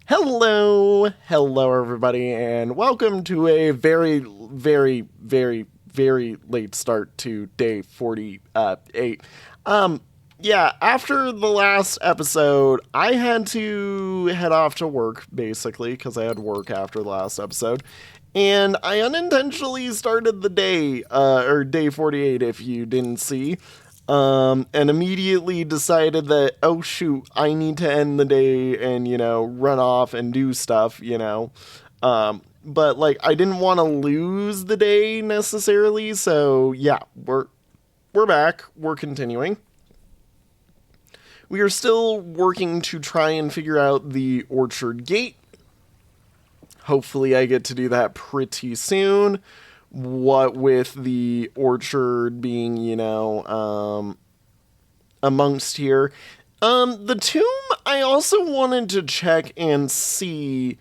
Hello everybody, and welcome to a very late start to day 48. Yeah, after the last episode, I had to head off to work, basically, because I had work after the last episode, and I unintentionally started the day, or day 48 if you didn't see, and immediately decided that, oh shoot, I need to end the day and, run off and do stuff. But like, I didn't want to lose the day necessarily, so yeah, we're back, we're continuing. We are still working to try and figure out the orchard gate. Hopefully, I get to do that pretty soon. What with the orchard being, amongst here. The tomb, I also wanted to check and see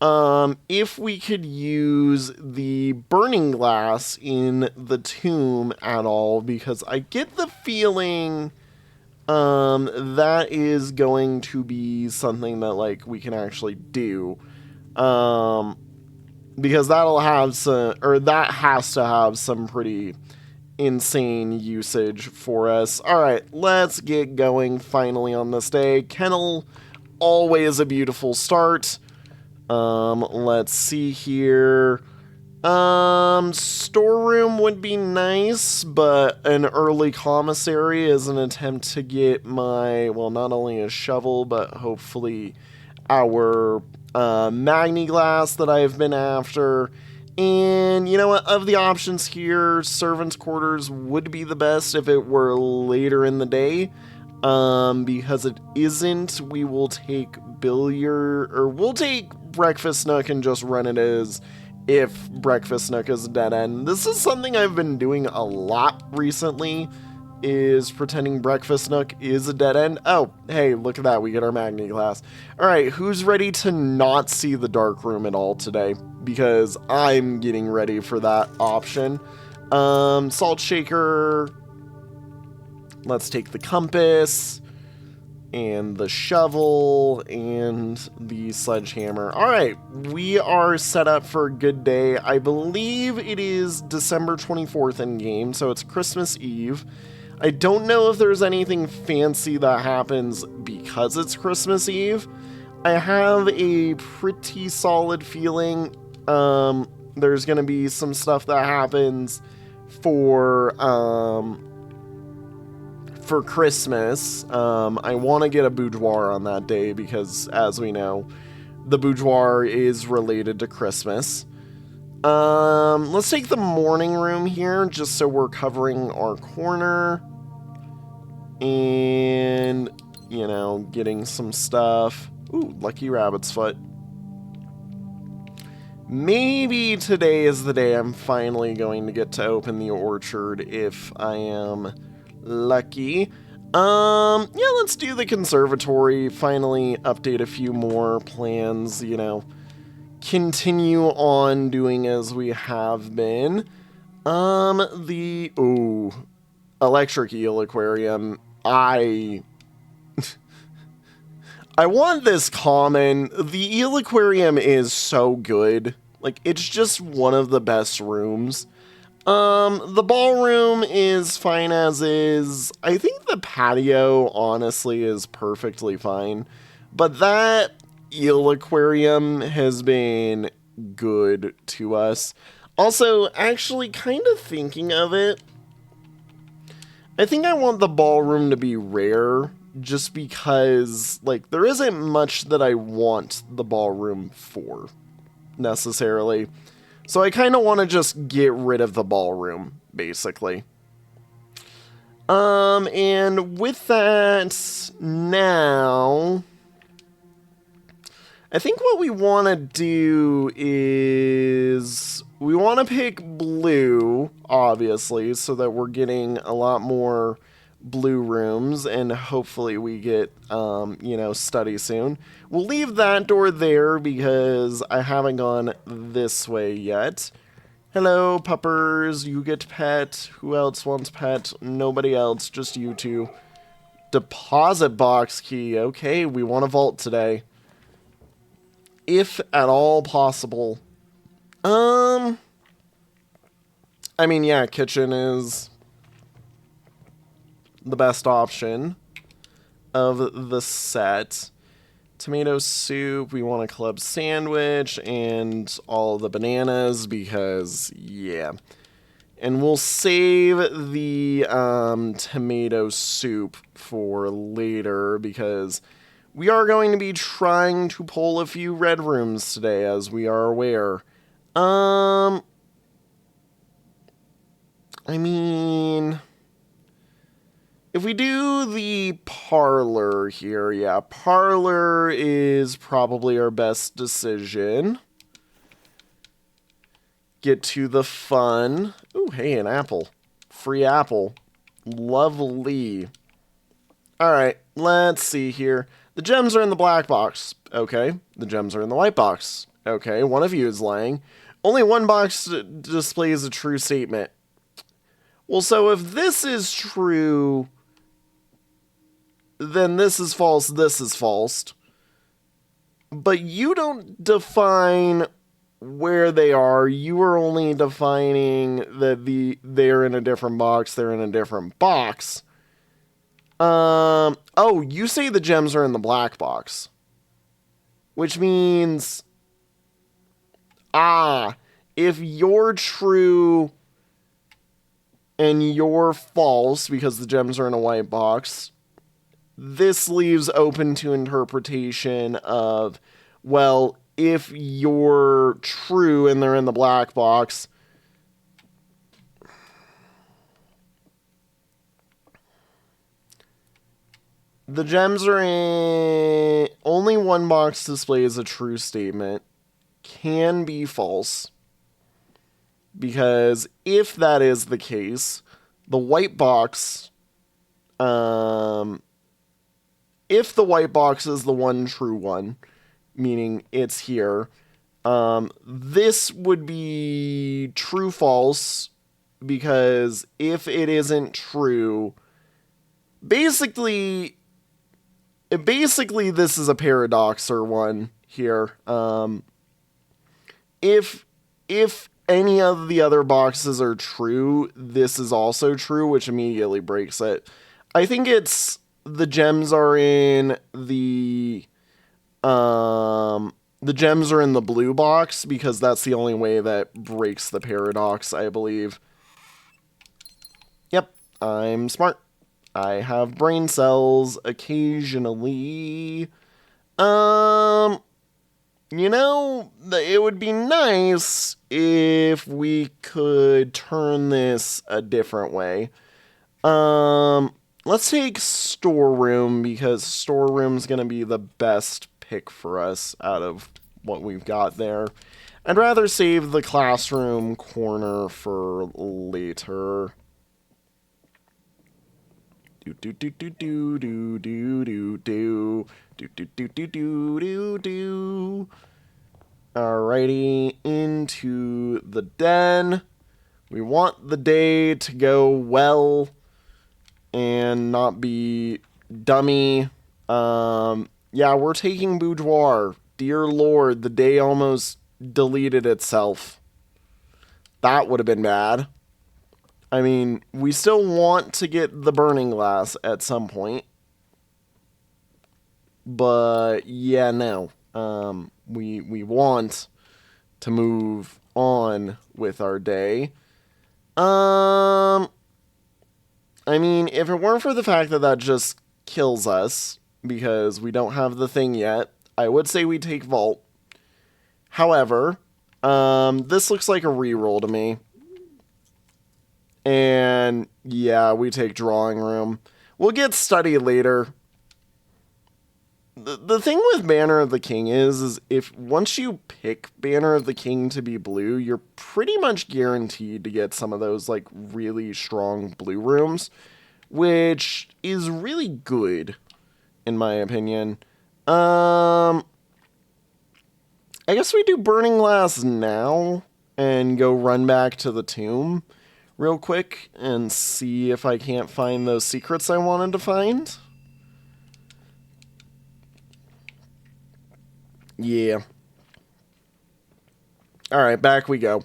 if we could use the burning glass in the tomb at all, because I get the feeling that is going to be something that like we can actually do. Because that'll have some, or that has to have some pretty insane usage for us. All right, let's get going finally on this day. Kennel, always a beautiful start. Let's see here. Storeroom would be nice, but an early commissary is an attempt to get my, well, not only a shovel, but hopefully our Magni glass that I've been after. And you know what? Of the options here, servants' quarters would be the best if it were later in the day. Because it isn't, we will take we'll take breakfast nook and just run it as if breakfast nook is a dead end. This is something I've been doing a lot recently, is pretending breakfast nook is a dead end. Oh, hey, look at that. We get our Magni glass. All right, who's ready to not see the dark room at all today? Because I'm getting ready for that option. Salt shaker. Let's take the compass and the shovel and the sledgehammer. All right, we are set up for a good day. I believe it is December 24th in game, so it's Christmas Eve. I don't know if there's anything fancy that happens because it's Christmas Eve. I have a pretty solid feeling there's going to be some stuff that happens for Christmas. I want to get a boudoir on that day because, as we know, the boudoir is related to Christmas. Let's take the morning room here just so we're covering our corner. And, getting some stuff. Ooh, lucky rabbit's foot. Maybe today is the day I'm finally going to get to open the orchard if I am lucky. Yeah, let's do the conservatory. Finally update a few more plans, continue on doing as we have been. Electric eel aquarium. I want this common. The eel aquarium is so good. Like, it's just one of the best rooms. The ballroom is fine as is. I think the patio, honestly, is perfectly fine. But that eel aquarium has been good to us. Also, actually, kind of thinking of it, I think I want the ballroom to be rare, just because, like, there isn't much that I want the ballroom for, necessarily. So I kind of want to just get rid of the ballroom, basically. And with that, now, I think what we want to do is we want to pick blue, obviously, so that we're getting a lot more blue rooms, and hopefully we get, study soon. We'll leave that door there because I haven't gone this way yet. Hello, puppers. You get pet. Who else wants pet? Nobody else, just you two. Deposit box key. Okay, we want a vault today. if at all possible. I mean, yeah, kitchen is the best option of the set. Tomato soup, we want a club sandwich, and all the bananas because, yeah. And we'll save the tomato soup for later because we are going to be trying to pull a few red rooms today, as we are aware. I mean, if we do the parlor here, yeah, parlor is probably our best decision. Get to the fun. Ooh, hey, an apple. Free apple. Lovely. Alright, let's see here. The gems are in the black box. Okay. The gems are in the white box. Okay, one of you is lying. Only one box displays a true statement. Well, so if this is true, then this is false, this is false. But you don't define where they are. You are only defining that they're in a different box, they're in a different box. Oh, you say the gems are in the black box. Which means, if you're true and you're false because the gems are in a white box, this leaves open to interpretation of, well, if you're true and they're in the black box, the gems are in... Only one box displays a true statement. Can be false. Because if that is the case, the white box... if the white box is the one true one, meaning it's here, this would be true-false, because if it isn't true, basically this is a paradoxer one here. If any of the other boxes are true, this is also true, which immediately breaks it. I think it's the gems are in the gems are in the blue box because that's the only way that breaks the paradox, I believe. Yep, I'm smart. I have brain cells occasionally. You know, it would be nice if we could turn this a different way. Let's take storeroom, because storeroom's gonna be the best pick for us out of what we've got there. I'd rather save the classroom corner for later. Do do do do do do do do do do do do do do do do. Alrighty, into the den. We want the day to go well and not be dummy. Yeah, we're taking boudoir. Dear Lord, the day almost deleted itself. That would have been bad. I mean, we still want to get the burning glass at some point. But, yeah, no. We want to move on with our day. I mean, if it weren't for the fact that that just kills us, because we don't have the thing yet, I would say we take Vault. However, this looks like a reroll to me. And, yeah, we take Drawing Room. We'll get Study later. The thing with Banner of the King is if once you pick Banner of the King to be blue, you're pretty much guaranteed to get some of those, like, really strong blue rooms, which is really good, in my opinion. I guess we do Burning Glass now and go run back to the tomb real quick and see if I can't find those secrets I wanted to find. Yeah. Alright, back we go.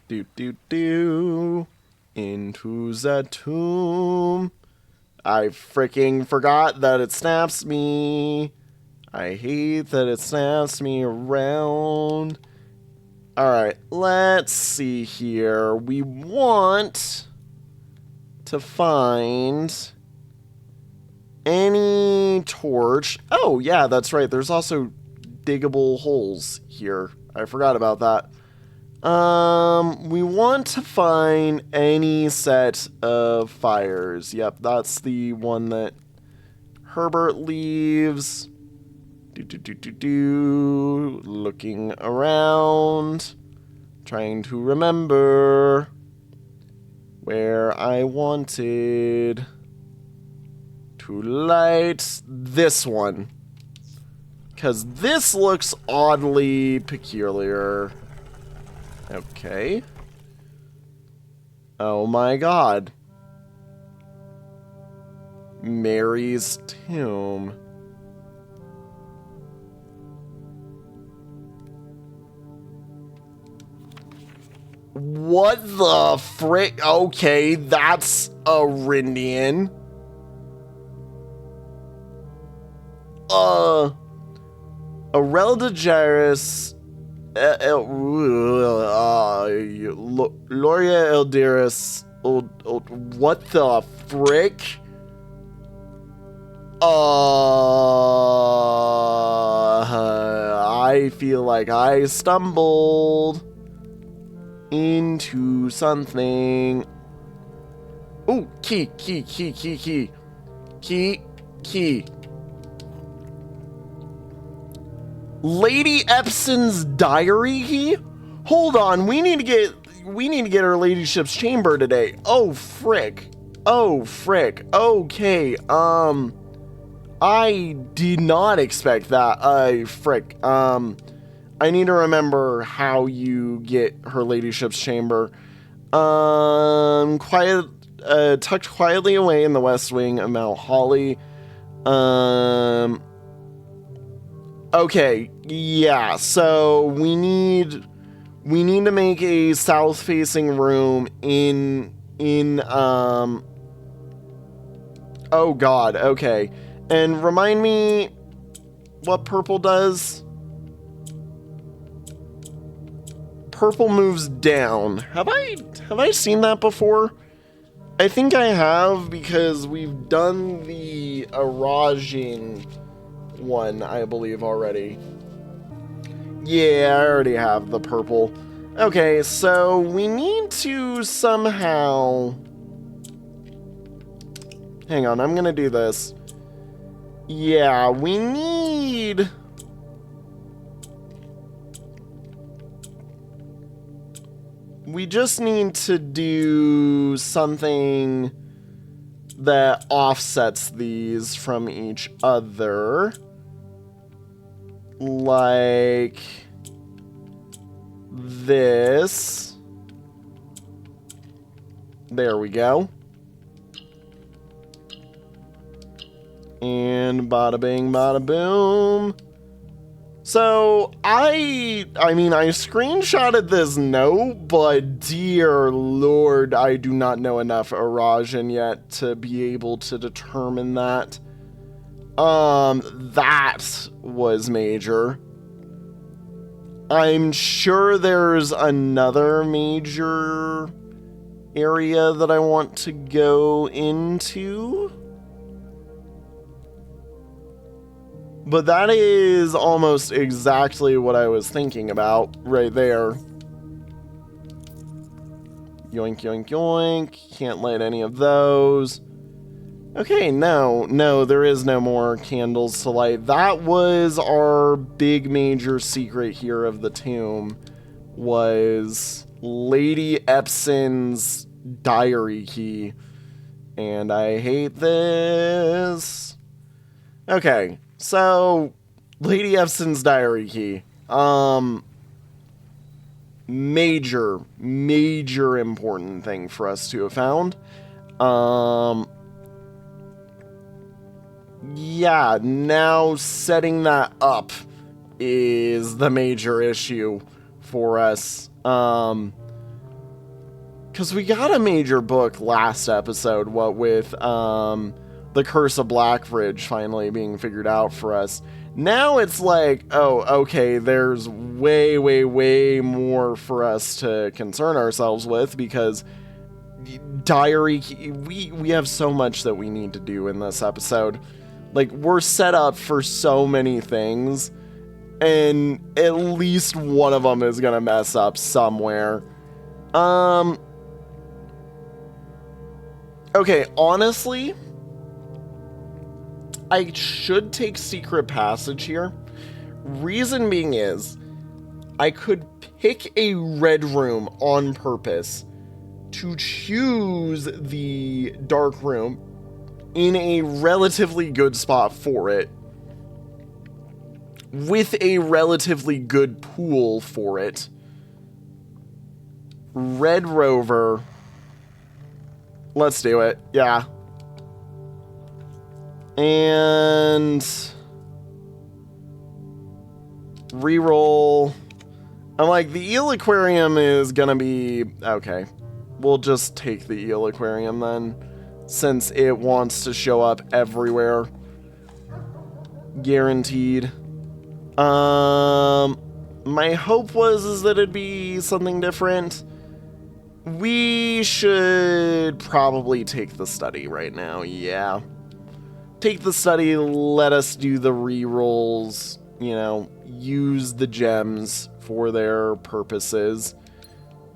Do do do. Into the tomb. I freaking forgot that it snaps me. I hate that it snaps me around. Alright, let's see here. We want to find any torch. Oh, yeah, that's right. There's also diggable holes here. I forgot about that. We want to find any set of fires. Yep, that's the one that Herbert leaves. Looking around. Trying to remember where I wanted to light this one. Because this looks oddly peculiar. Okay. Oh my god. Mary's tomb. What the frick? Okay, that's a Rindian. Arelda Jairus. Loria Eldiris. What the frick? I feel like I stumbled into something. Oh, key. Lady Epson's diary key? Hold on, we need to get her ladyship's chamber today. Oh frick. Okay, I did not expect that. Frick. I need to remember how you get her ladyship's chamber. Tucked quietly away in the west wing of Mount Holly. Okay, yeah, so we need to make a south-facing room in oh god, okay. And remind me what purple does? Purple moves down. Have I seen that before? I think I have, because we've done the Arajin one, I believe, already. Yeah, I already have the purple. Okay, so we need to somehow... Hang on, I'm gonna do this. Yeah, we need... We just need to do something that offsets these from each other. Like this. There we go. And bada bing, bada boom. So, I mean, I screenshotted this note, but dear lord, I do not know enough Arajan yet to be able to determine that. That was major. I'm sure there's another major area that I want to go into. But that is almost exactly what I was thinking about right there. Yoink, yoink, yoink. Can't light any of those. Okay, no, there is no more candles to light. That was our big major secret here of the tomb, was Lady Epson's diary key. And I hate this. Okay, so Lady Epson's diary key. Major important thing for us to have found. Yeah, now setting that up is the major issue. for us. Because we got a major book last episode, what with the Curse of Blackridge finally being figured out for us. Now it's like, oh, okay, there's way, way, way more for us to concern ourselves with, because diary, we have so much that we need to do in this episode. Like, we're set up for so many things, and at least one of them is gonna mess up somewhere. Okay, honestly, I should take Secret Passage here. Reason being is, I could pick a red room on purpose to choose the dark room in a relatively good spot for it, with a relatively good pool for it. Red Rover. Let's do it. Yeah. And reroll. I'm like, the Eel Aquarium is gonna be okay. We'll just take the Eel Aquarium then, since it wants to show up everywhere. Guaranteed. My hope is that it'd be something different. We should probably take the study right now, yeah. Take the study, let us do the rerolls, you know, use the gems for their purposes.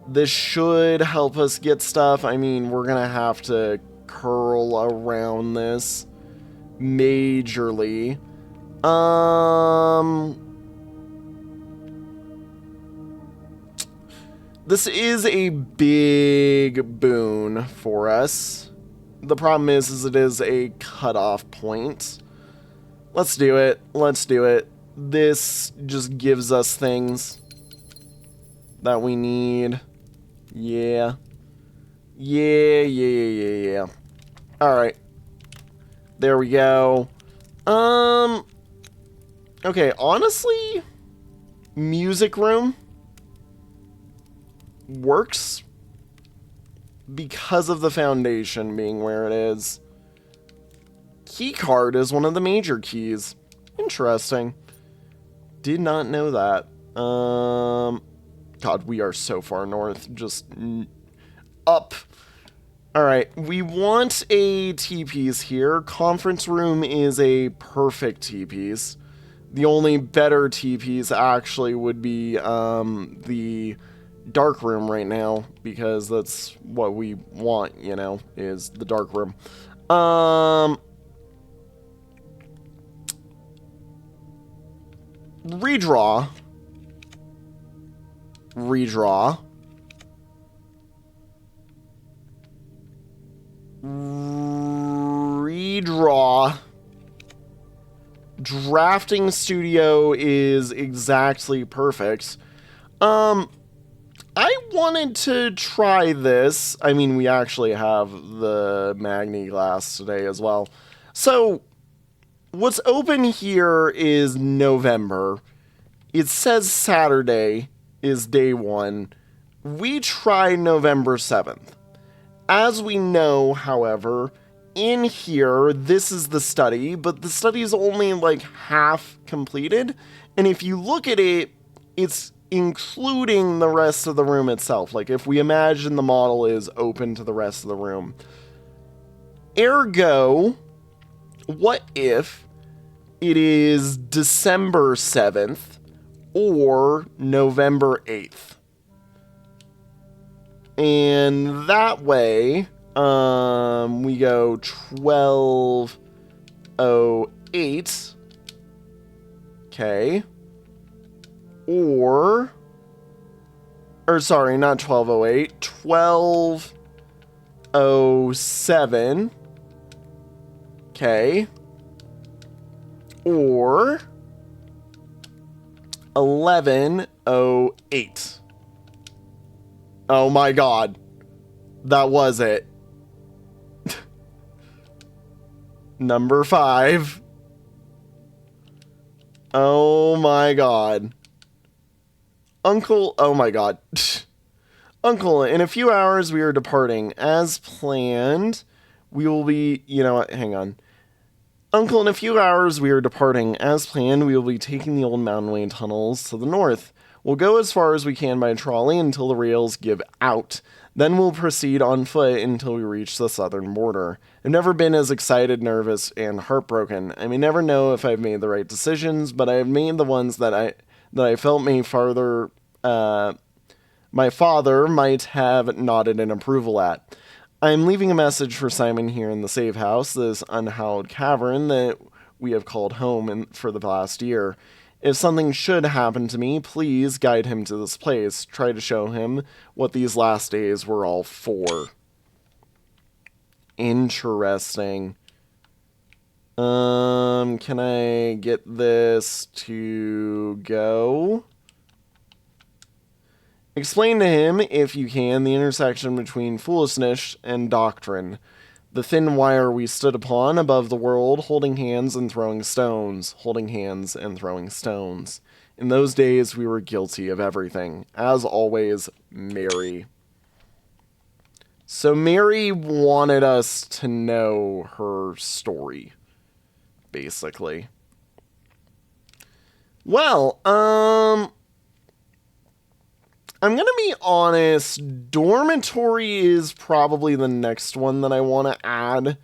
This should help us get stuff. I mean, we're gonna have to curl around this majorly. This is a big boon for us. The problem is it is a cutoff point. Let's do it. Let's do it. This just gives us things that we need. Yeah. Yeah. Alright. There we go. Okay, honestly, music room works because of the foundation being where it is. Key card is one of the major keys. Interesting. Did not know that. God, we are so far north. Just up. Alright, we want a T-piece here. Conference room is a perfect T-piece. The only better T-piece actually would be the dark room right now, because that's what we want, you know, is the dark room. Redraw. Redraw. Drafting studio is exactly perfect. I wanted to try this. I mean, we actually have the Magni glass today as well. So, what's open here is November. It says Saturday is day 1. We try November 7th. As we know, however, in here, this is the study, but the study is only like half completed. And if you look at it, it's including the rest of the room itself. Like, if we imagine the model is open to the rest of the room. Ergo, what if it is December 7th or November 8th? And that way, we go 12:08. Okay. Or sorry, not 12:08, 12:07. Okay. Or 11:08. Oh my god. That was it. Number 5. Oh my god. Uncle, oh my god. Uncle, in a few hours we are departing. As planned, we will be, you know what, hang on. Uncle, in a few hours we are departing. As planned, we will be taking the old Mountain Way tunnels to the north. We'll go as far as we can by trolley until the rails give out. Then we'll proceed on foot until we reach the southern border. I've never been as excited, nervous, and heartbroken. I may never know if I've made the right decisions, but I have made the ones that I felt may farther my father might have nodded in approval at. I'm leaving a message for Simon here in the safe house, this unhallowed cavern that we have called home for the past year. If something should happen to me, please guide him to this place. Try to show him what these last days were all for. Interesting. Can I get this to go? Explain to him, if you can, the intersection between foolishness and doctrine. The thin wire we stood upon above the world, holding hands and throwing stones. Holding hands and throwing stones. In those days, we were guilty of everything. As always, Mary. So Mary wanted us to know her story, basically. Well, I'm going to be honest, dormitory is probably the next one that I want to add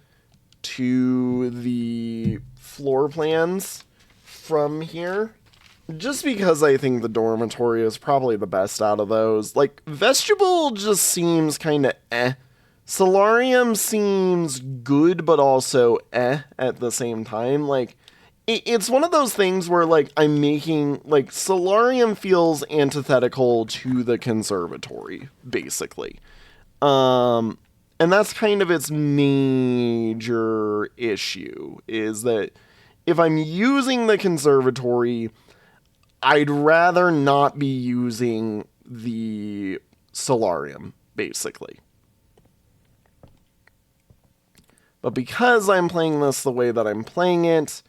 to the floor plans from here. Just because I think the dormitory is probably the best out of those. Like, vestibule just seems kind of eh. Solarium seems good, but also eh at the same time. Like, it's one of those things where, like, I'm making, like, solarium feels antithetical to the conservatory, basically. And that's kind of its major issue, is that if I'm using the conservatory, I'd rather not be using the solarium, basically. But because I'm playing this the way that I'm playing it,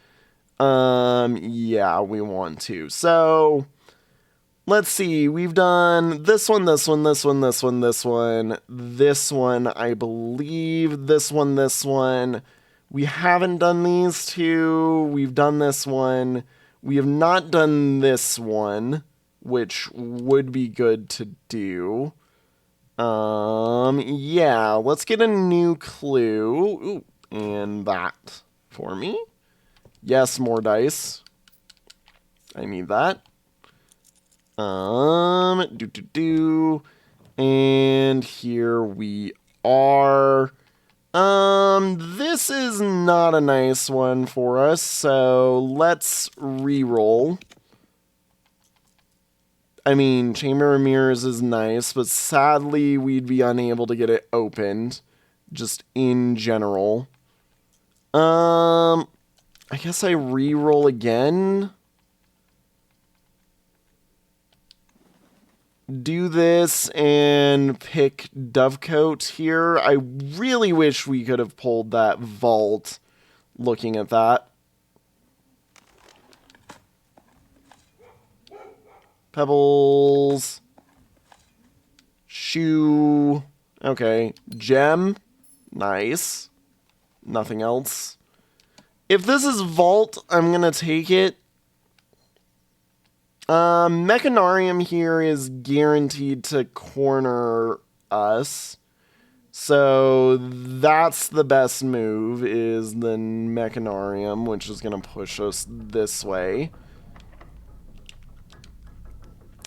yeah, we want to. So, let's see. We've done this one, this one, this one, this one, this one, this one, I believe, this one, this one. We haven't done these two. We've done this one. We have not done this one, which would be good to do. Yeah, let's get a new clue. Ooh, and that for me. Yes, more dice. I need that. And here we are. This is not a nice one for us, so let's re-roll. I mean, Chamber of Mirrors is nice, but sadly we'd be unable to get it opened, just in general. I guess I re-roll again. Do this and pick Dovecote here. I really wish we could have pulled that vault looking at that. Pebbles. Shoe. Okay. Gem. Nice. Nothing else. If this is vault, I'm going to take it. Mechanarium here is guaranteed to corner us. So that's the best move, is the Mechanarium, which is going to push us this way.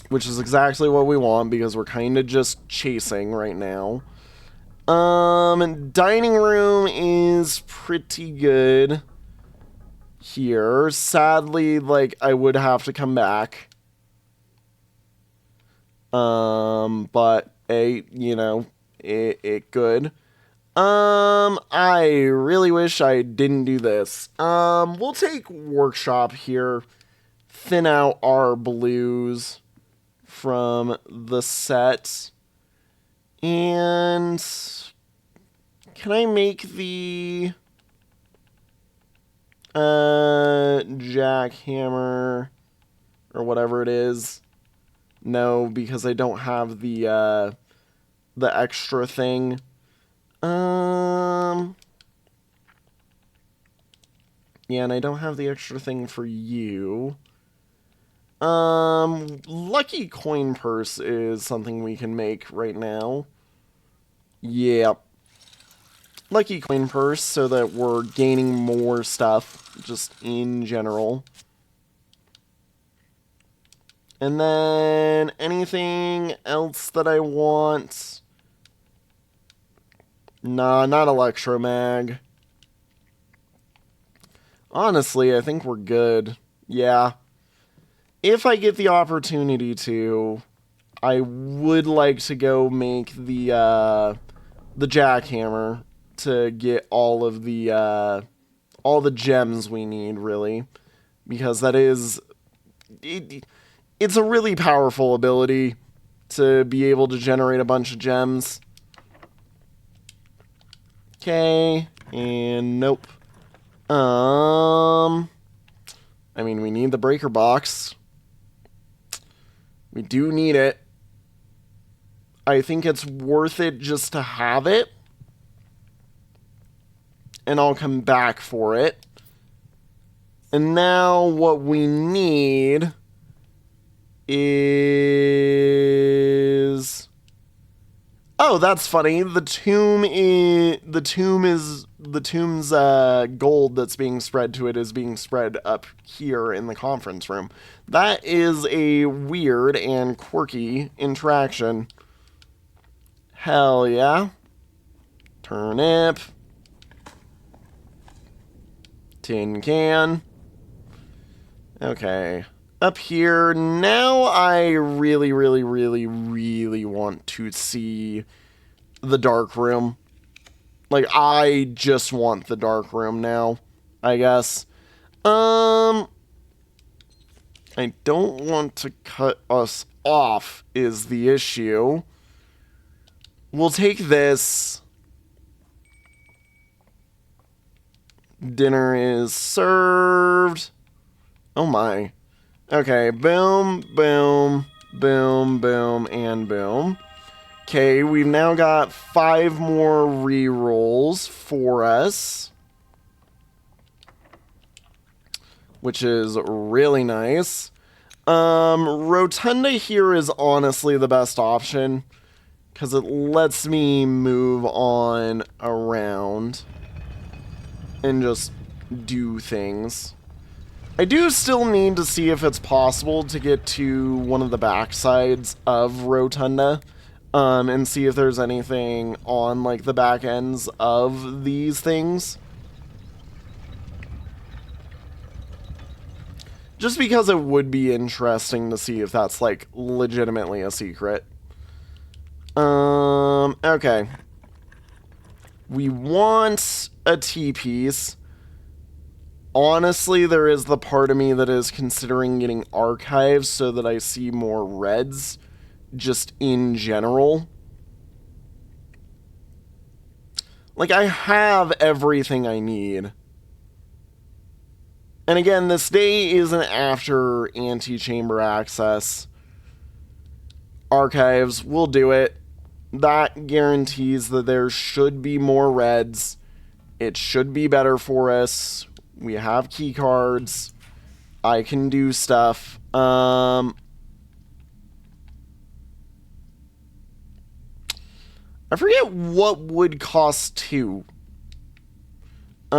Which is exactly what we want, because we're kind of just chasing right now. Dining room is pretty good here. Sadly, like, I would have to come back. But you know, it could. I really wish I didn't do this. We'll take workshop here. Thin out our blues from the set. And can I make the jackhammer or whatever it is? No, because I don't have the extra thing. Yeah, and I don't have the extra thing for you. Lucky coin purse is something we can make right now. Yeah. Lucky coin purse so that we're gaining more stuff just in general. And then anything else that I want? Nah, not electromag. Honestly, I think we're good. Yeah. If I get the opportunity to, I would like to go make the jackhammer to get all the gems we need, really, because that is it's a really powerful ability to be able to generate a bunch of gems. Okay, and nope. I mean, we need the breaker box. We do need it. I think it's worth it just to have it. And I'll come back for it. And now what we need is... Oh, that's funny. The tomb's gold that's being spread to it is being spread up here in the conference room. That is a weird and quirky interaction. Hell yeah. Turnip. Tin can. Okay. Up here, now I really, really, really, really want to see the dark room. Like, I just want the dark room now, I guess. I don't want to cut us off is the issue. We'll take this. Dinner is served. Oh my. Okay, boom, boom, boom, boom, and boom. Okay, we've now got 5 more rerolls for us, which is really nice. Rotunda here is honestly the best option, because it lets me move on around and just do things. I do still need to see if it's possible to get to one of the backsides of Rotunda, and see if there's anything on, like, the back ends of these things. Just because it would be interesting to see if that's, like, legitimately a secret. Okay. We want a T-piece. Honestly, there is the part of me that is considering getting archives so that I see more reds, just in general. Like, I have everything I need. And again, this day isn't after antechamber access. Archives, we'll do it. That guarantees that there should be more reds. It should be better for us. We have key cards. I can do stuff. I forget what would cost 2. I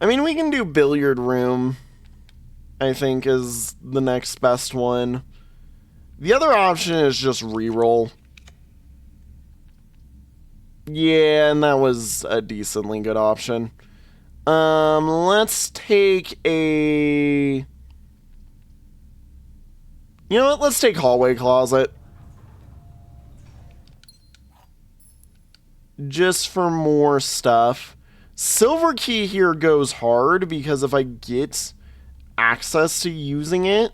mean, we can do billiard room, I think, is the next best one. The other option is just reroll. Yeah, and that was a decently good option. Let's take a... You know what? Let's take hallway closet. Just for more stuff. Silver key here goes hard because if I get access to using it,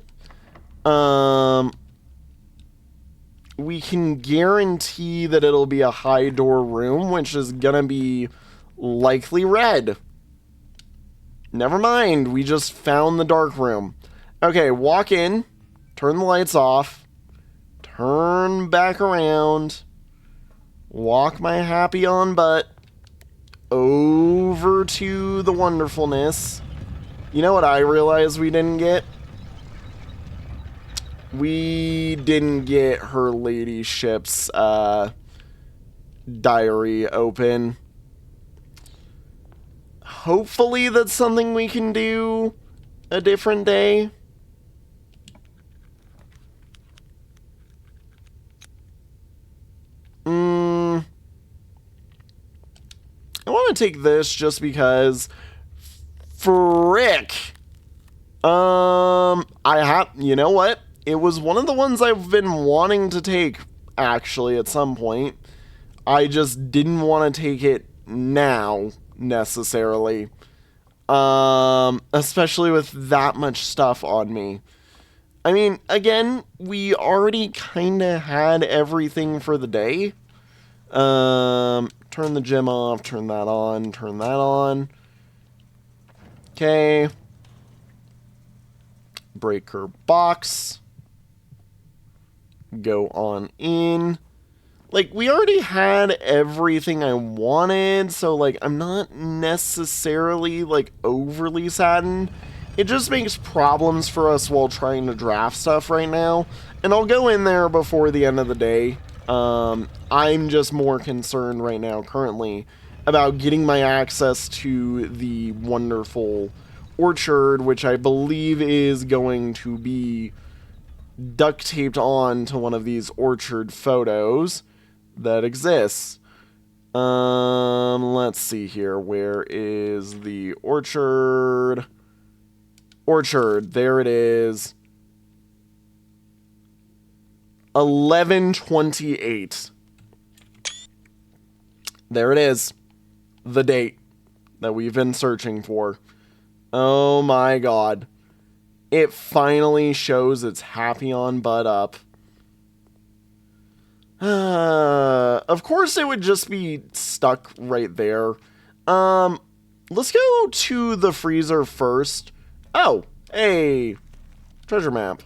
we can guarantee that it'll be a high door room, which is gonna be likely red. Never mind. We just found the dark room. Okay, walk in. Turn the lights off. Turn back around. Walk my happy on butt over to the wonderfulness. You know what I realized we didn't get? We didn't get her ladyship's diary open. Hopefully that's something we can do a different day. I want to take this just because. Frick. You know what? It was one of the ones I've been wanting to take, actually, at some point. I just didn't want to take it now, necessarily. Especially with that much stuff on me. I mean, again, we already kind of had everything for the day. Turn the gym off, turn that on, turn that on. Okay. Breaker box. Go on in. Like, we already had everything I wanted, so, like, I'm not necessarily, like, overly saddened. It just makes problems for us while trying to draft stuff right now. And I'll go in there before the end of the day. I'm just more concerned right now, currently, about getting my access to the wonderful orchard, which I believe is going to be duct taped on to one of these orchard photos that exists. Let's see here. Where is the orchard? Orchard, there it is. 11/28. There it is. The date that we've been searching for. Oh my god. It finally shows its happy on butt up. Of course it would just be stuck right there. Let's go to the freezer first. Oh, hey. Treasure map.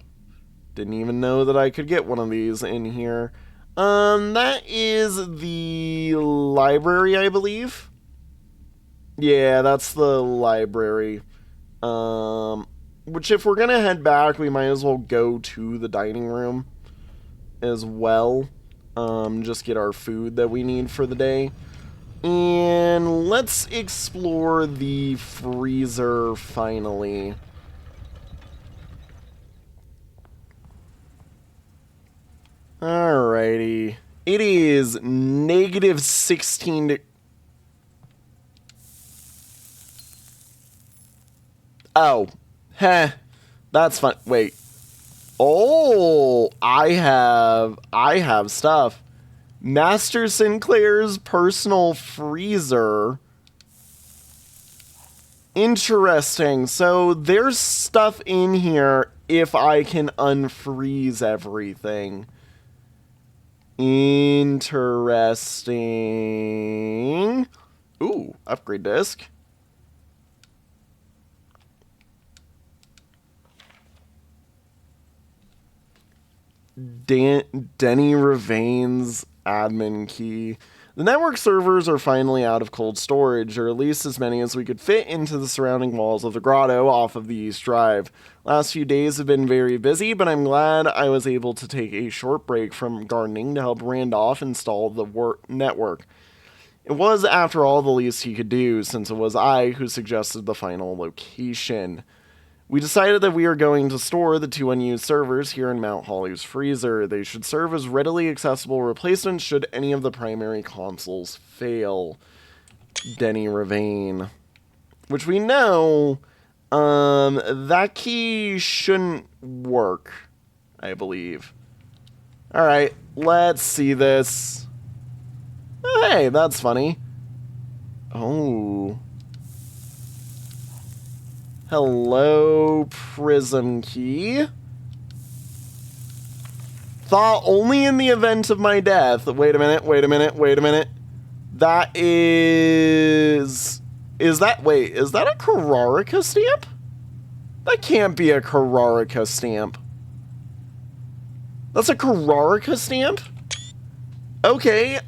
Didn't even know that I could get one of these in here. That is the library, I believe. Yeah, that's the library. Which if we're gonna head back, we might as well go to the dining room as well. Just get our food that we need for the day. And let's explore the freezer finally. Alrighty. It is -16 Oh. Heh. That's fun. Wait. Oh, I have stuff. Master Sinclair's personal freezer. Interesting. So there's stuff in here if I can unfreeze everything. Interesting. Ooh, upgrade disc. Denny Ravain's admin key. The network servers are finally out of cold storage, or at least as many as we could fit into the surrounding walls of the grotto off of the East Drive. Last few days have been very busy, but I'm glad I was able to take a short break from gardening to help Randolph install the network. It was, after all, the least he could do, since it was I who suggested the final location. We decided that we are going to store the 2 unused servers here in Mount Holly's freezer. They should serve as readily accessible replacements should any of the primary consoles fail. Denny Ravain. Which we know, that key shouldn't work, I believe. Alright, let's see this. Hey, that's funny. Oh. Hello, prism key. Thought only in the event of my death. Wait a minute, wait a minute, wait a minute. That is Wait, is that a Kararika stamp? That can't be a Kararika stamp. That's a Kararika stamp? Okay,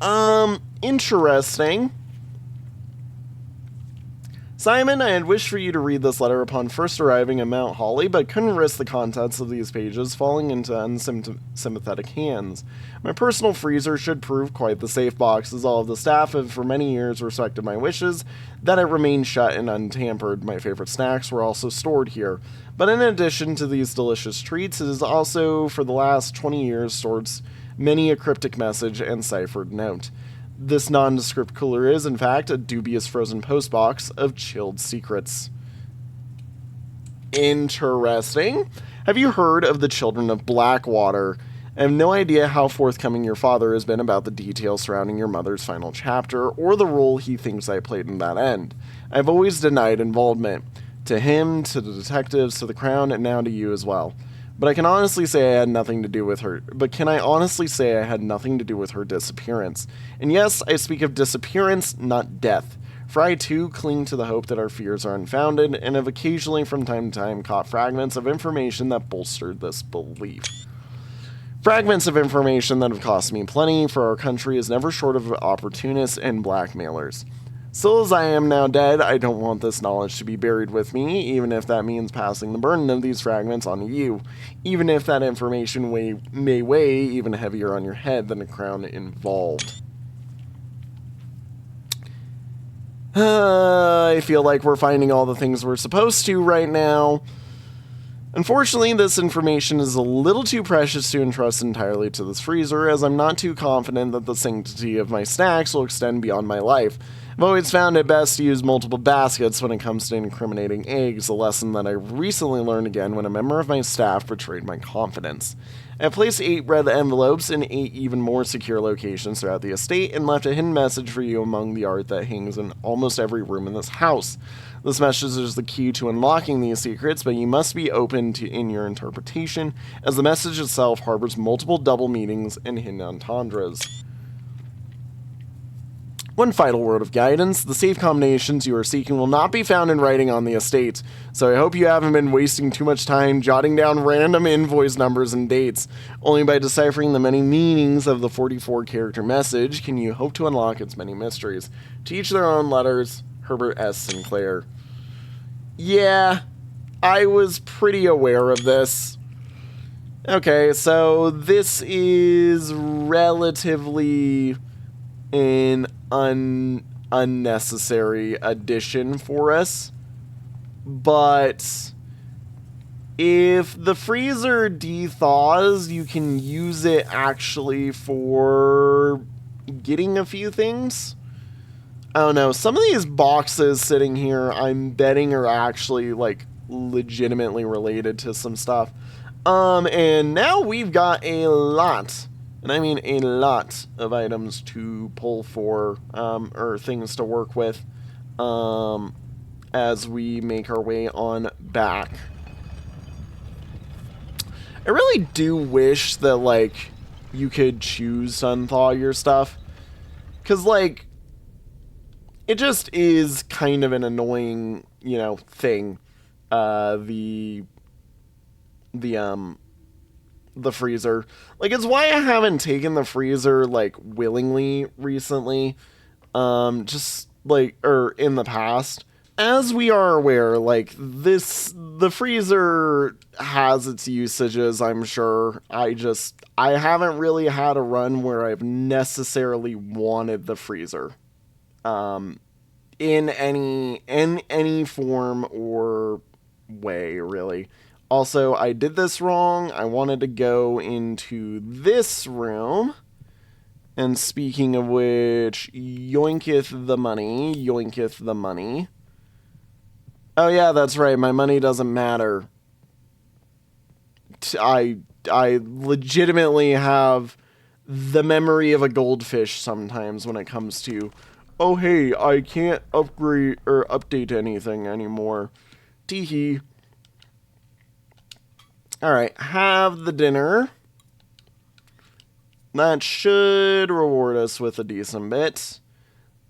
interesting. Simon, I had wished for you to read this letter upon first arriving at Mount Holly, but couldn't risk the contents of these pages falling into unsympathetic hands. My personal freezer should prove quite the safe box, as all of the staff have for many years respected my wishes that it remain shut and untampered. My favorite snacks were also stored here. But in addition to these delicious treats, it has also, for the last 20 years, stored many a cryptic message and ciphered note. This nondescript cooler is, in fact, a dubious frozen postbox of chilled secrets. Interesting. Have you heard of the Children of Blackwater? I have no idea how forthcoming your father has been about the details surrounding your mother's final chapter, or the role he thinks I played in that end. I've always denied involvement. To him, to the detectives, to the Crown, and now to you as well. But I can honestly say I had nothing to do with her. But can I honestly say I had nothing to do with her disappearance? And yes, I speak of disappearance, not death. For I too cling to the hope that our fears are unfounded, and have occasionally from time to time caught fragments of information that bolstered this belief. Fragments of information that have cost me plenty, for our country is never short of opportunists and blackmailers. Still, as I am now dead, I don't want this knowledge to be buried with me, even if that means passing the burden of these fragments on to you, even if that information may weigh even heavier on your head than the crown involved. I feel like we're finding all the things we're supposed to right now. Unfortunately, this information is a little too precious to entrust entirely to this freezer, as I'm not too confident that the sanctity of my snacks will extend beyond my life. I've always found it best to use multiple baskets when it comes to incriminating eggs, a lesson that I recently learned again when a member of my staff betrayed my confidence. I placed 8 red envelopes in 8 even more secure locations throughout the estate and left a hidden message for you among the art that hangs in almost every room in this house. This message is the key to unlocking these secrets, but you must be open in your interpretation, as the message itself harbors multiple double meanings and hidden entendres. One final word of guidance: the safe combinations you are seeking will not be found in writing on the estate, so I hope you haven't been wasting too much time jotting down random invoice numbers and dates. Only by deciphering the many meanings of the 44-character message can you hope to unlock its many mysteries. To each their own letters, Herbert S. Sinclair. Yeah, I was pretty aware of this. Okay, so this is relatively an unnecessary addition for us, but if the freezer dethaws, you can use it actually for getting a few things. I don't know, some of these boxes sitting here I'm betting are actually like legitimately related to some stuff. And now we've got a lot, and I mean a lot, of items to pull for, or things to work with, as we make our way on back. I really do wish that, like, you could choose to unthaw your stuff, because, like, it just is kind of an annoying, you know, thing, the freezer. Like, it's why I haven't taken the freezer, like, willingly recently. Just, like, or in the past. As we are aware, like, the freezer has its usages, I'm sure. I haven't really had a run where I've necessarily wanted the freezer. In any form or way, really. Also, I did this wrong. I wanted to go into this room. And speaking of which, yoinketh the money, yoinketh the money. Oh yeah, that's right, my money doesn't matter. I legitimately have the memory of a goldfish sometimes when it comes to, oh hey, I can't upgrade or update anything anymore. Teehee. Alright, have the dinner. That should reward us with a decent bit.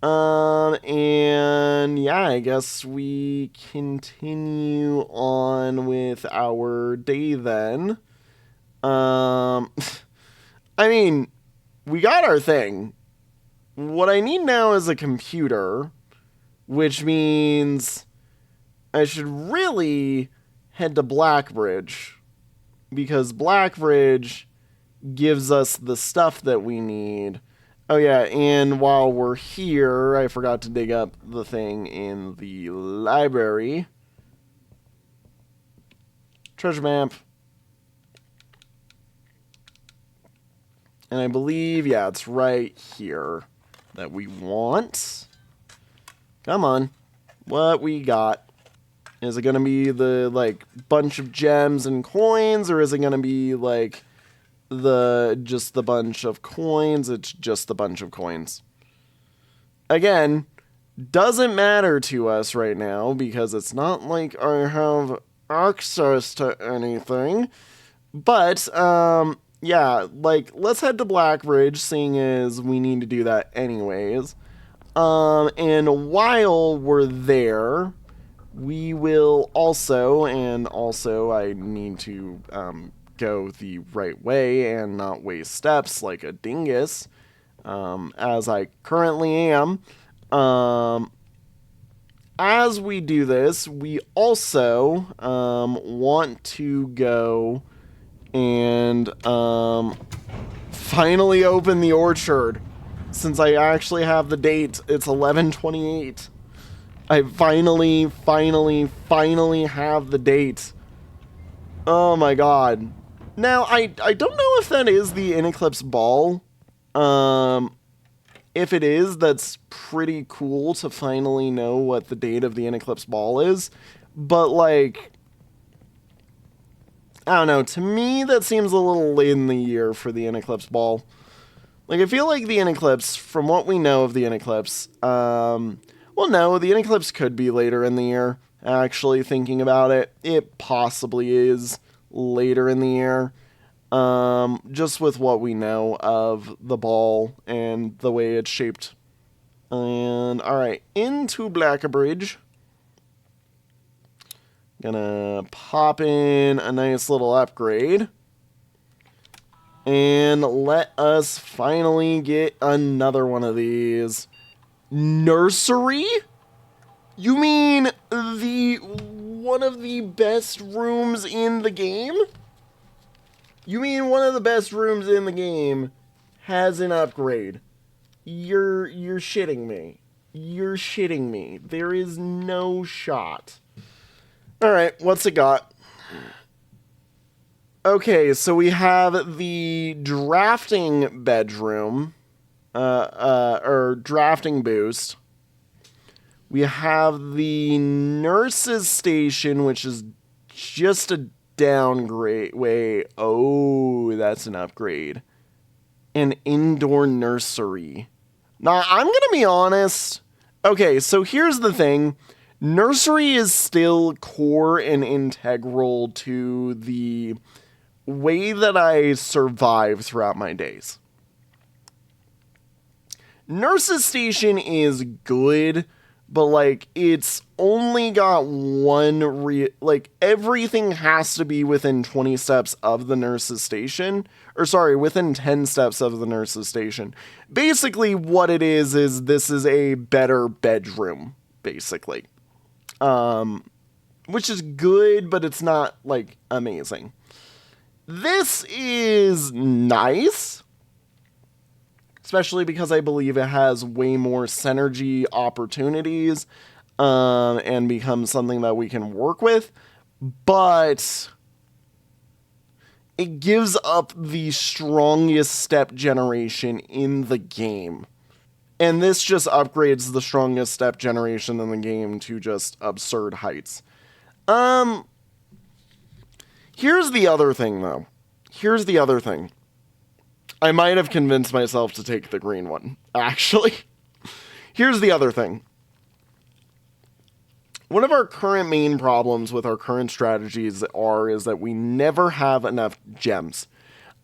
And yeah, I guess we continue on with our day then. Um, I mean, we got our thing. What I need now is a computer, which means I should really head to Blackbridge, because Blackbridge gives us the stuff that we need. Oh yeah, and while we're here, I forgot to dig up the thing in the library. Treasure map. And I believe, yeah, it's right here that we want. Come on. What we got? Is it going to be the, like, bunch of gems and coins, or is it going to be, like, just the bunch of coins? It's just the bunch of coins. Again, doesn't matter to us right now, because it's not like I have access to anything. But, yeah, like, let's head to Blackbridge, seeing as we need to do that anyways. And while we're there, we will also, and also I need to go the right way and not waste steps like a dingus, as I currently am. As we do this, we also want to go and finally open the orchard. Since I actually have the date, it's 11/28. I finally have the date. Oh my god. Now, I don't know if that is the In-Eclipse Ball. If it is, that's pretty cool to finally know what the date of the In-Eclipse Ball is. But, like, I don't know. To me, that seems a little late in the year for the In-Eclipse Ball. Like, I feel like the In-Eclipse, from what we know of the In-Eclipse, well, no, the In-Eclipse could be later in the year, actually, thinking about it. It possibly is later in the year, just with what we know of the ball and the way it's shaped. And, alright, into Blackbridge. Gonna pop in a nice little upgrade. And let us finally get another one of these. Nursery? You mean one of the best rooms in the game? You mean one of the best rooms in the game has an upgrade? You're shitting me. You're shitting me. There is no shot. Alright, what's it got? Okay, so we have the drafting bedroom, or drafting boost. We have the nurse's station, which is just a downgrade. Wait, oh, that's an upgrade. An indoor nursery. Now, I'm gonna be honest. Okay, so here's the thing. Nursery is still core and integral to the way that I survive throughout my days. Nurse's station is good, but like it's only got like everything has to be within 20 steps of the nurse's station, or sorry, within 10 steps of the nurse's station. Basically what it is this is a better bedroom, basically. Which is good, but it's not like amazing. This is nice, especially because I believe it has way more synergy opportunities, and becomes something that we can work with, but it gives up the strongest step generation in the game. And this just upgrades the strongest step generation in the game to just absurd heights. Here's the other thing, though. Here's the other thing. I might have convinced myself to take the green one, actually. Here's the other thing. One of our current main problems with our current strategies is that we never have enough gems.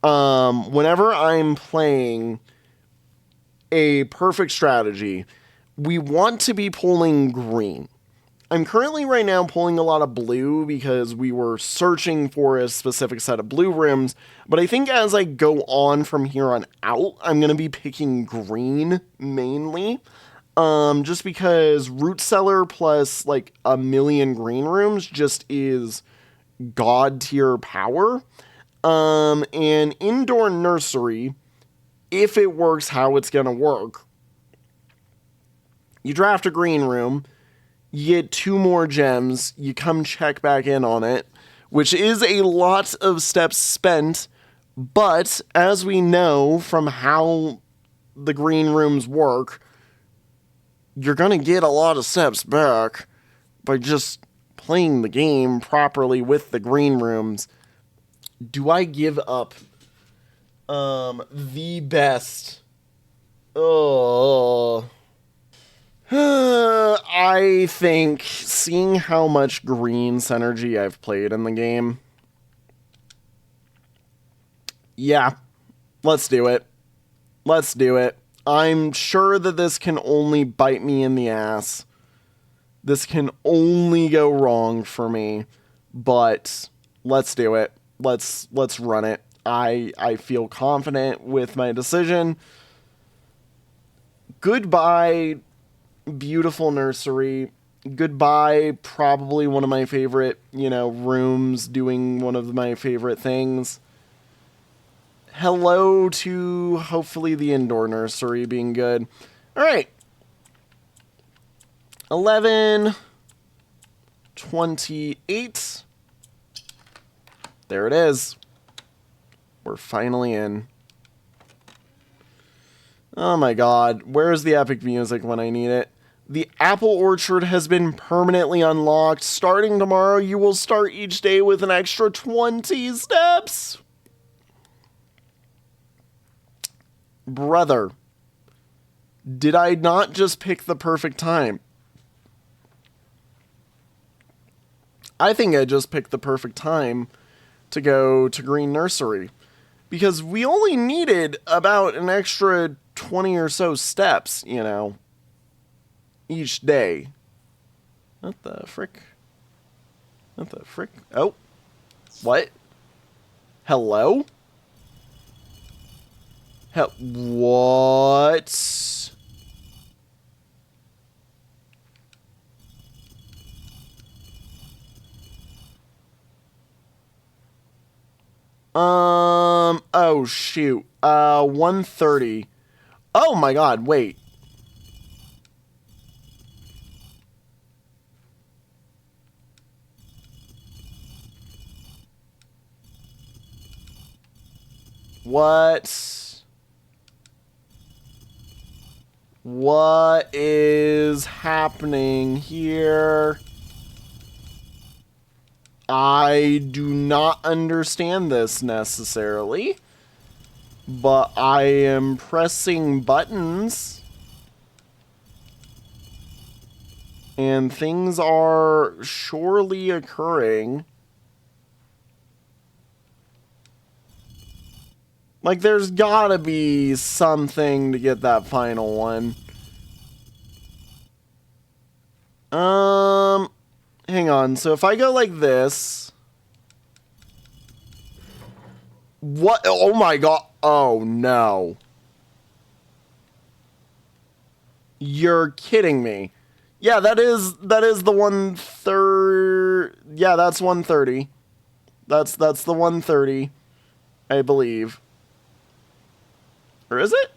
Whenever I'm playing a perfect strategy, we want to be pulling green. I'm currently right now pulling a lot of blue because we were searching for a specific set of blue rims, but I think as I go on from here on out, I'm going to be picking green mainly. Just because Root Cellar plus like a million green rooms just is god tier power. And Indoor Nursery, if it works how it's going to work, you draft a green room, you get 2 more gems, you come check back in on it, which is a lot of steps spent, but as we know from how the green rooms work, you're going to get a lot of steps back by just playing the game properly with the green rooms. Do I give up the best? Oh. I think seeing how much green synergy I've played in the game. Yeah, let's do it. Let's do it. I'm sure that this can only bite me in the ass. This can only go wrong for me, but let's do it. Let's run it. I feel confident with my decision. Goodbye, beautiful nursery. Goodbye, probably one of my favorite, rooms doing one of my favorite things. Hello to hopefully the indoor nursery being good. All right. 11, 28. There it is. We're finally in. Oh my god, where's the epic music when I need it? The apple orchard has been permanently unlocked. Starting tomorrow, you will start each day with an extra 20 steps. Brother, did I not just pick the perfect time? I think I just picked the perfect time to go to Green Nursery. Because we only needed about an extra 20 or so steps, each day. What the frick? What the frick? Oh. What? Hello? What? Oh shoot. 130. Oh my god, wait. What? What is happening here? I do not understand this necessarily, but I am pressing buttons and things are surely occurring. Like, there's gotta be something to get that final one. Hang on. So if I go like this... What? Oh my god. Oh no. You're kidding me. Yeah, that is the 130. Yeah, that's 130. That's the 130, I believe. Or is it?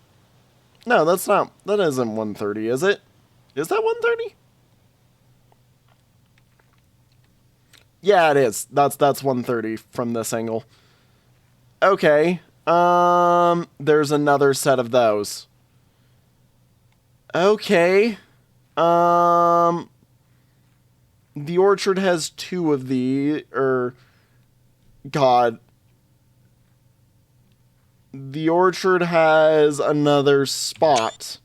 No, that's not. That isn't 130, is it? Is that 130? Yeah, it is. That's 130 from this angle. Okay. There's another set of those. Okay. The orchard has 2 of the, God. The orchard has another spot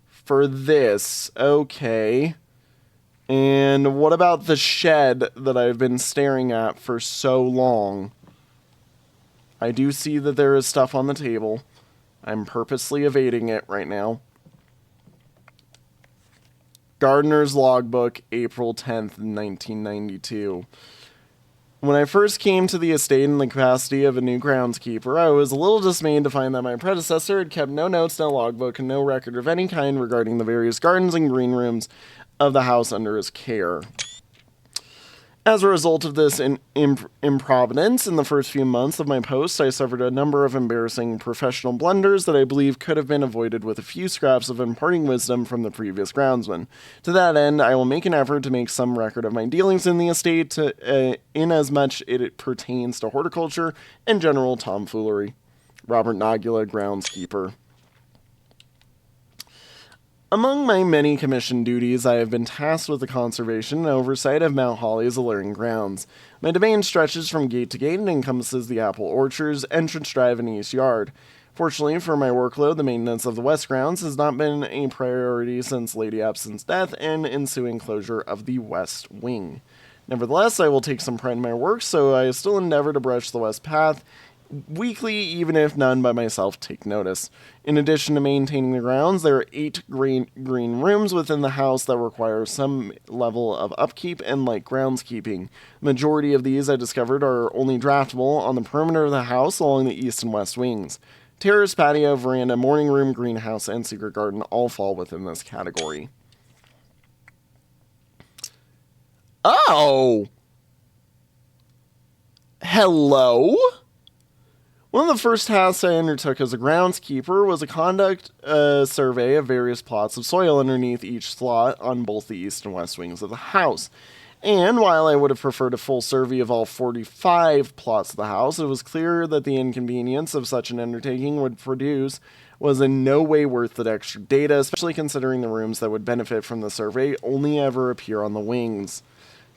for this. Okay. And what about the shed that I've been staring at for so long? I do see that there is stuff on the table. I'm purposely evading it right now. Gardener's Logbook, April 10th, 1992. When I first came to the estate in the capacity of a new groundskeeper, I was a little dismayed to find that my predecessor had kept no notes, no logbook, and no record of any kind regarding the various gardens and green rooms of the house under his care. As a result of this improvidence, in the first few months of my post, I suffered a number of embarrassing professional blunders that I believe could have been avoided with a few scraps of imparting wisdom from the previous groundsman. To that end, I will make an effort to make some record of my dealings in the estate, in as much it pertains to horticulture and general tomfoolery. Robert Nagula, groundskeeper. Among my many commissioned duties, I have been tasked with the conservation and oversight of Mount Holly's alluring grounds. My domain stretches from gate to gate and encompasses the apple orchards, entrance drive, and east yard. Fortunately for my workload, the maintenance of the west grounds has not been a priority since Lady Absint's death and ensuing closure of the west wing. Nevertheless, I will take some pride in my work, so I still endeavor to brush the west path weekly, even if none but myself take notice. In addition to maintaining the grounds, there are 8 green rooms within the house that require some level of upkeep and light groundskeeping. The majority of these, I discovered, are only draftable on the perimeter of the house along the east and west wings. Terrace, patio, veranda, morning room, greenhouse, and secret garden all fall within this category. Oh! Hello? One of the first tasks I undertook as a groundskeeper was to conduct a survey of various plots of soil underneath each slot on both the east and west wings of the house. And while I would have preferred a full survey of all 45 plots of the house, it was clear that the inconvenience of such an undertaking would produce was in no way worth the extra data, especially considering the rooms that would benefit from the survey only ever appear on the wings.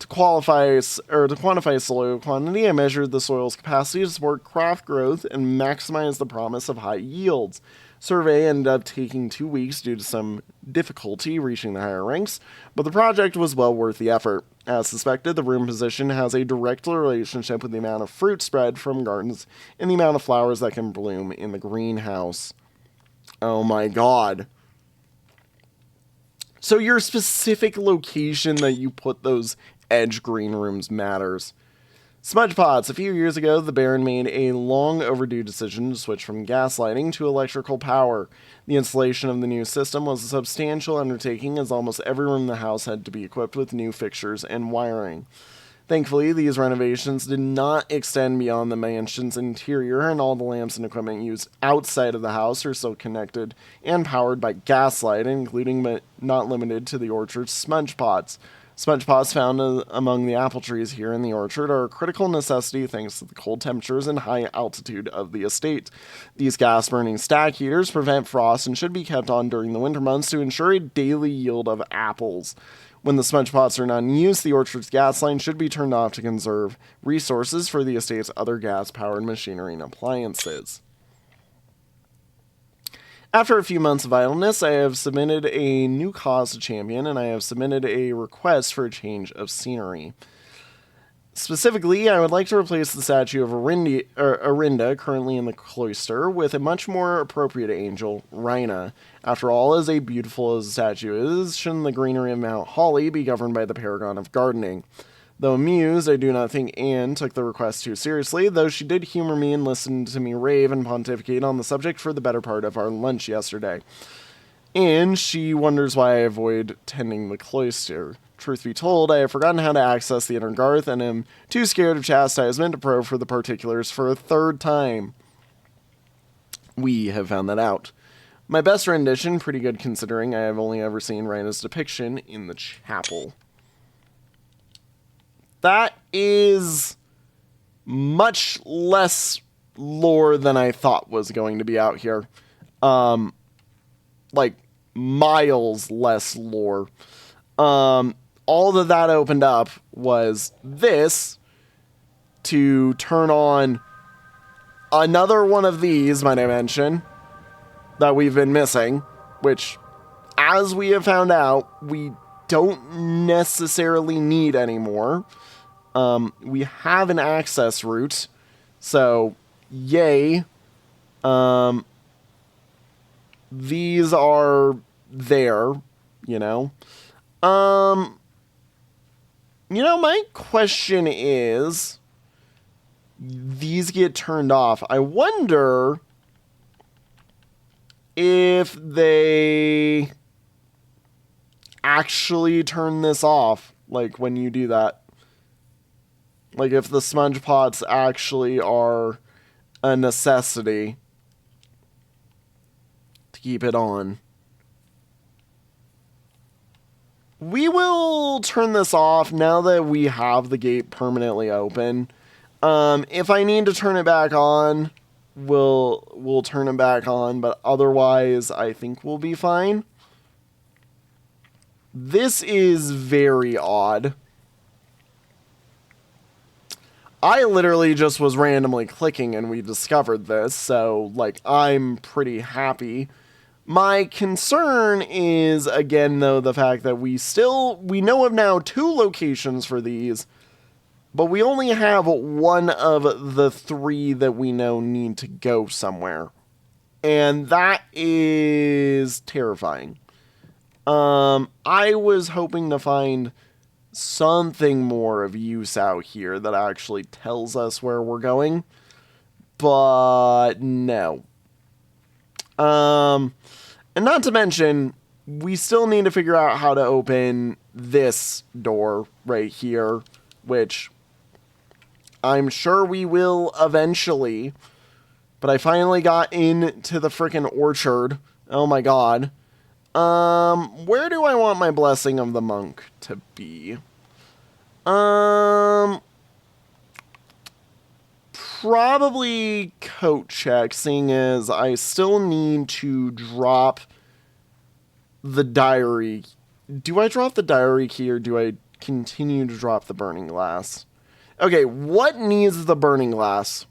To quantify soil quantity, I measured the soil's capacity to support crop growth and maximize the promise of high yields. Survey ended up taking 2 weeks due to some difficulty reaching the higher ranks, but the project was well worth the effort. As suspected, the room position has a direct relationship with the amount of fruit spread from gardens and the amount of flowers that can bloom in the greenhouse. Oh my god. So your specific location that you put those edge green rooms matters. Smudge pots. A few years ago, the Baron made a long overdue decision to switch from gas lighting to electrical power. The installation of the new system was a substantial undertaking, as almost every room in the house had to be equipped with new fixtures and wiring. Thankfully, these renovations did not extend beyond the mansion's interior, and all the lamps and equipment used outside of the house are still connected and powered by gaslight, including but not limited to the orchard's smudge pots. Smudge pots found among the apple trees here in the orchard are a critical necessity thanks to the cold temperatures and high altitude of the estate. These gas-burning stack heaters prevent frost and should be kept on during the winter months to ensure a daily yield of apples. When the smudge pots are not in use, the orchard's gas line should be turned off to conserve resources for the estate's other gas-powered machinery and appliances. After a few months of idleness, I have submitted a new cause to champion, and I have submitted a request for a change of scenery. Specifically, I would like to replace the statue of Arinda, currently in the cloister, with a much more appropriate angel, Rhina. After all, as beautiful as the statue is, shouldn't the greenery of Mount Holly be governed by the paragon of gardening? Though amused, I do not think Anne took the request too seriously, though she did humor me and listen to me rave and pontificate on the subject for the better part of our lunch yesterday. And she wonders why I avoid tending the cloister. Truth be told, I have forgotten how to access the inner garth and am too scared of chastisement to probe for the particulars for a third time. We have found that out. My best rendition, pretty good considering I have only ever seen Rhina's depiction in the chapel. That is much less lore than I thought was going to be out here. Like, miles less lore. All that opened up was this to turn on another one of these, might I mention, that we've been missing, which, as we have found out, we don't necessarily need anymore. We have an access route, so yay. These are there, you know. You know, my question is, these get turned off. I wonder if they actually turn this off, like when you do that. Like if the smudge pots actually are a necessity to keep it on. We will turn this off now that we have the gate permanently open. If I need to turn it back on, we'll turn it back on, but otherwise I think we'll be fine. This is very odd. I literally just was randomly clicking and we discovered this, so, like, I'm pretty happy. My concern is, again, though, the fact that we know of now 2 locations for these, but we only have one of the 3 that we know need to go somewhere. And that is terrifying. I was hoping to find something more of use out here that actually tells us where we're going, but no. And not to mention, we still need to figure out how to open this door right here, which I'm sure we will eventually, but I finally got into the frickin' orchard. Oh my god. Where do I want my blessing of the monk to be? Probably coat check, seeing as I still need to drop the diary. Do I drop the diary key or do I continue to drop the burning glass? Okay, what needs the burning glass?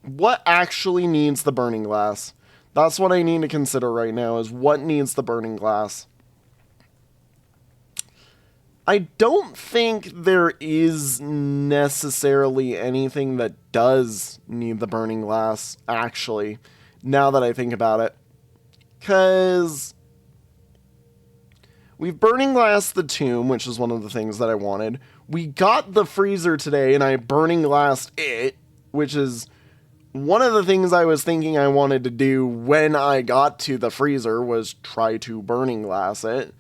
What actually needs the burning glass? That's what I need to consider right now, is what needs the burning glass. I don't think there is necessarily anything that does need the burning glass, actually, now that I think about it. Because we've burning glassed the tomb, which is one of the things that I wanted. We got the freezer today, and I burning glassed it, which is one of the things I was thinking I wanted to do when I got to the freezer was try to burning glass it.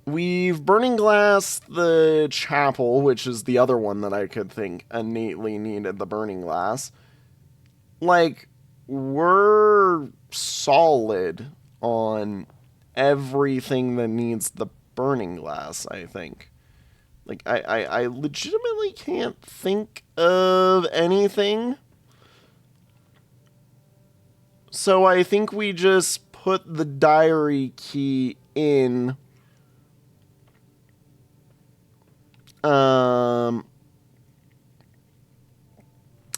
We've burning glassed the chapel, which is the other one that I could think innately needed the burning glass. Like, we're solid on everything that needs the burning glass, I think. Like, I legitimately can't think of anything. So I think we just put the diary key in.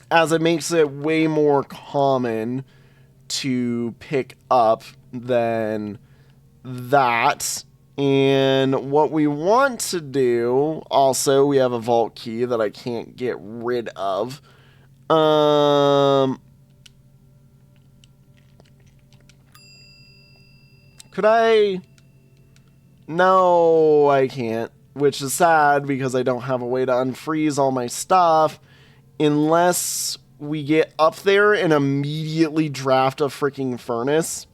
As it makes it way more common to pick up than that. And what we want to do, also, we have a vault key that I can't get rid of. Could I? No, I can't. Which is sad because I don't have a way to unfreeze all my stuff unless we get up there and immediately draft a freaking furnace.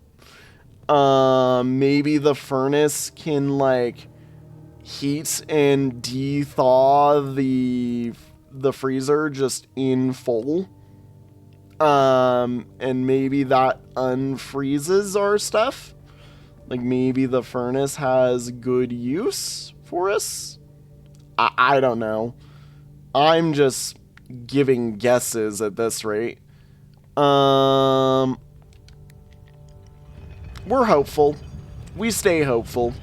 Maybe the furnace can, like, heat and de-thaw the freezer just in full. And maybe that unfreezes our stuff. Like, maybe the furnace has good use for us? I don't know. I'm just giving guesses at this rate. We're hopeful. We stay hopeful.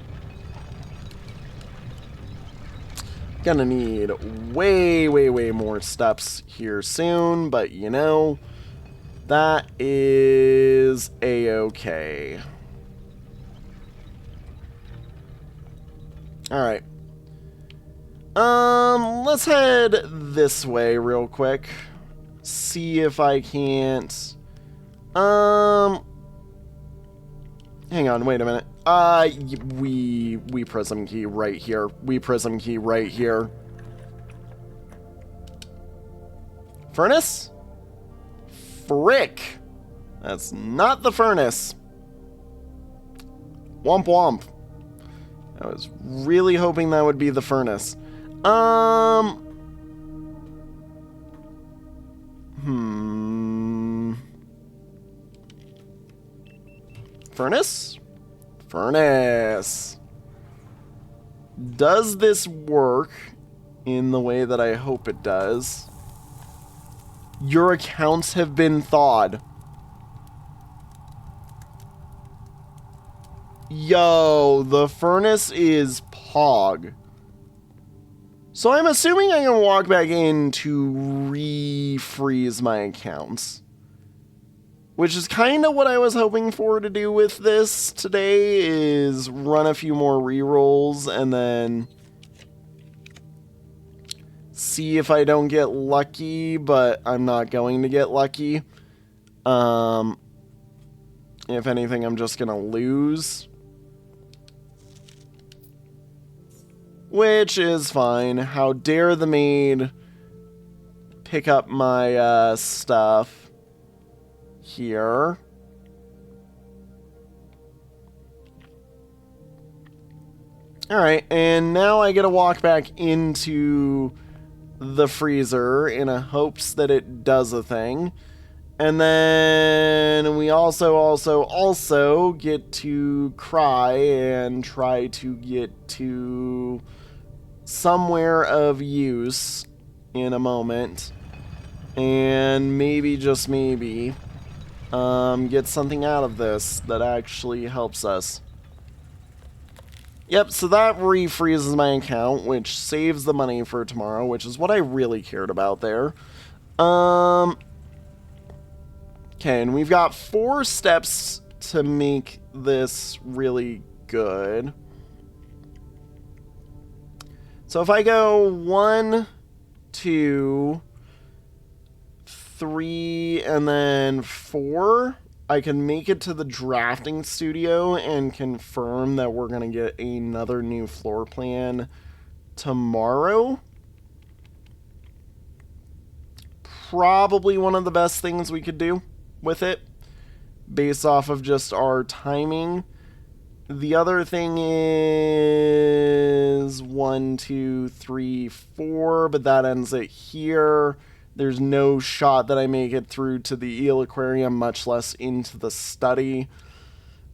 Gonna need way, way, way more steps here soon, but you know, that is a-okay. Alright. Let's head this way real quick. See if I can't... Hang on, wait a minute. We prism key right here. We prism key right here. Furnace? Frick. That's not the furnace. Womp womp. I was really hoping that would be the furnace. Furnace? Furnace. Does this work in the way that I hope it does? Your accounts have been thawed. Yo, the furnace is pog. So I'm assuming I can walk back in to refreeze my accounts. Which is kind of what I was hoping for to do with this today, is run a few more rerolls and then see if I don't get lucky, but I'm not going to get lucky. If anything, I'm just going to lose. Which is fine. How dare the maid pick up my stuff here. Alright, and now I get to walk back into the freezer in a hopes that it does a thing. And then we also get to cry and try to get to somewhere of use in a moment. And maybe, just maybe, get something out of this that actually helps us. Yep, so that refreezes my account, which saves the money for tomorrow, which is what I really cared about there. Okay, and we've got 4 steps to make this really good. So if I go 1, 2, 3, and then 4, I can make it to the drafting studio and confirm that we're going to get another new floor plan tomorrow. Probably one of the best things we could do with it, based off of just our timing. The other thing is 1, 2, 3, 4, but that ends it here. There's no shot that I make it through to the eel aquarium, much less into the study.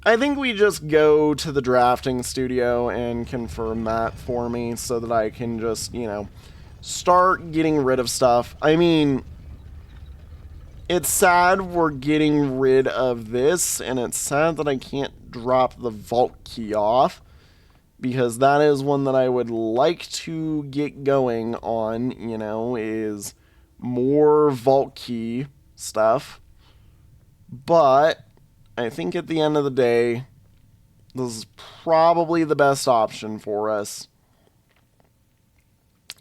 I think we just go to the drafting studio and confirm that for me so that I can just, you know, start getting rid of stuff. I mean, it's sad we're getting rid of this, and it's sad that I can't drop the vault key off, because that is one that I would like to get going on, you know, is more vault key stuff. But I think at the end of the day, this is probably the best option for us.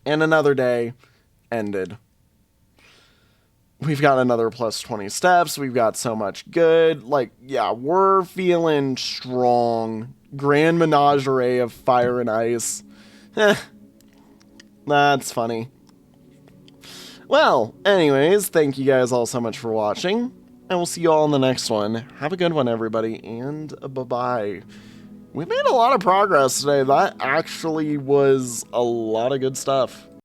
And another day ended. We've got another plus 20 steps. We've got so much good. Like, yeah, we're feeling strong. Grand menagerie of fire and ice. That's funny. Well, anyways, thank you guys all so much for watching. And we'll see you all in the next one. Have a good one, everybody, and bye-bye. We made a lot of progress today. That actually was a lot of good stuff.